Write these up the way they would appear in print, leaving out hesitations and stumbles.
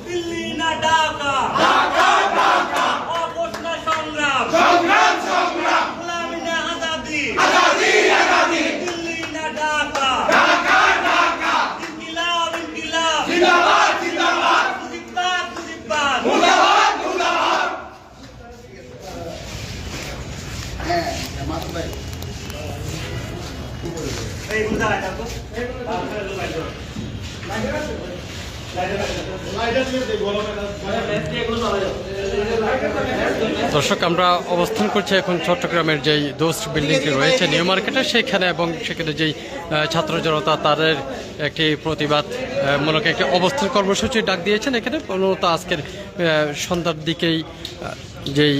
দিল্লি না ঢাকা, অবশ্য সংগ্রাম, গোলামি না আজাদি, দিল্লি না ঢাকা, ইনকিলাব, মুজিববাদ, এই মুদারা দেখো দর্শক, আমরা অবস্থান করছি এখন চট্টগ্রামের যেই দোস্ত বিল্ডিংটি রয়েছে নিউ মার্কেটে সেখানে, এবং সেখানে যেই ছাত্র জনতা তাদের একটি প্রতিবাদমূলক একটি অবস্থান কর্মসূচি ডাক দিয়েছেন। এখানে মূলত আজকের সন্ধ্যার দিকেই যেই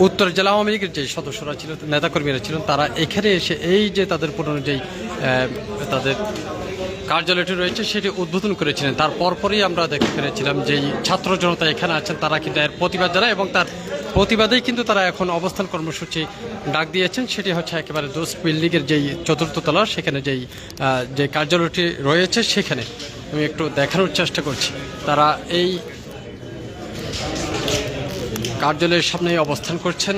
উত্তর জেলা আওয়ামী লীগের যে সদস্যরা ছিল, নেতাকর্মীরা ছিলেন, তারা এখানে এসে এই যে তাদের পুরনো যেই তাদের কার্যালয়টি রয়েছে সেটি উদ্বোধন করেছিলেন। তার পরপরই আমরা দেখতে পেরেছিলাম যেই ছাত্র জনতা এখানে আছেন তারা কিন্তু এর প্রতিবাদ জানায়, এবং তার প্রতিবাদেই কিন্তু তারা এখন অবস্থান কর্মসূচি ডাক দিয়েছেন। সেটি হচ্ছে একেবারে দোস্ত বিল্ডিংয়ের যেই চতুর্থ তলা, সেখানে যে কার্যালয়টি রয়েছে সেখানে আমি একটু দেখানোর চেষ্টা করছি। তারা এই কার্যালয়ের সামনেই অবস্থান করছেন,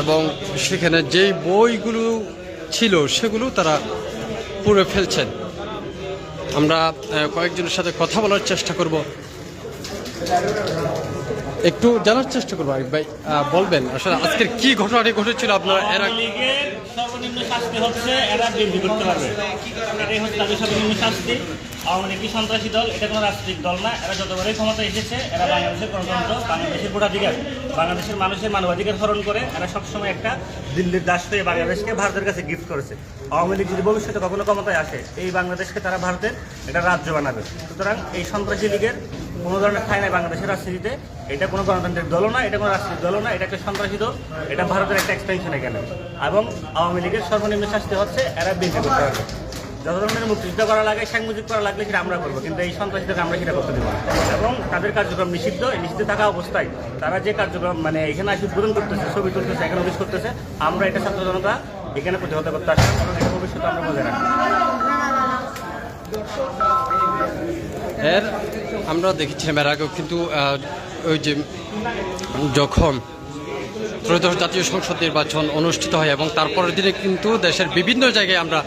এবং সেখানে যেই বইগুলো ছিল সেগুলো তারা পুড়ে ফেলছেন। আমরা কয়েকজনের সাথে কথা বলার চেষ্টা করব, একটু জানার চেষ্টা করবো। আরিফ ভাই, বলবেন আসলে আজকের কি ঘটনাটি ঘটেছিল আপনার? লীগের সর্বনিম্ন শাস্তি হচ্ছে এরা বিরোধী করতে পারবে, এটাই হচ্ছে তাদের সর্বনিম্ন শাস্তি। আওয়ামী লীগ সন্ত্রাসী দল, এটা কোনো রাজনৈতিক দল না। এরা যতবারই ক্ষমতা এসেছে এরা বাংলাদেশের গণতন্ত্র, বাংলাদেশের ভোটাধিকার, বাংলাদেশের মানুষের মানবাধিকার হরণ করে এরা সবসময় একটা দিল্লির দাস হয়ে বাংলাদেশকে ভারতের কাছে গিফট করেছে। আওয়ামী লীগ যদি ভবিষ্যতে কখনো ক্ষমতায় আসে এই বাংলাদেশকে তারা ভারতের এটা রাজ্য বানাবে। সুতরাং এই সন্ত্রাসী লীগের কোনো ধরনের ঠাঁই নাই বাংলাদেশের রাজনীতিতে। এটা কোনো গণতান্ত্রিক দলও না, এটা কোনো রাজনৈতিক দলও না, এটা একটা সন্ত্রাসী দল, এটা ভারতের একটা এক্সপেনশন এখানে। এবং আওয়ামী লীগের সর্বনিম্ন শাস্তি হচ্ছে এরা বিএনপি করতে পারবে। যত ধরনের মুক্তিযুদ্ধ করা লাগে, শেখ মুজিব করা লাগলে সেটা আমরা করবো, কিন্তু এই সন্ত্রাসীদেরকে আমরা সেটা করতে দেবো না। এবং তাদের কার্যক্রম নিষিদ্ধ। নিষিদ্ধ থাকা অবস্থায় তারা যে কার্যক্রম মানে এখানে আসে উদ্বোধন করতেছে, ছবি তুলতেছে, এখানে অফিস করতেছে, আমরা এটা ছাত্র জনতা এখানে প্রতিহত করতে আসলাম, এবং এটা ভবিষ্যতে আমরা বজায় রাখবো। আমরা দেখেছিলাম এর আগেও কিন্তু ওই যে যখন ত্রয়োদশ জাতীয় সংসদ নির্বাচন অনুষ্ঠিত হয় এবং তারপরের দিনে কিন্তু দেশের বিভিন্ন জায়গায় আমরা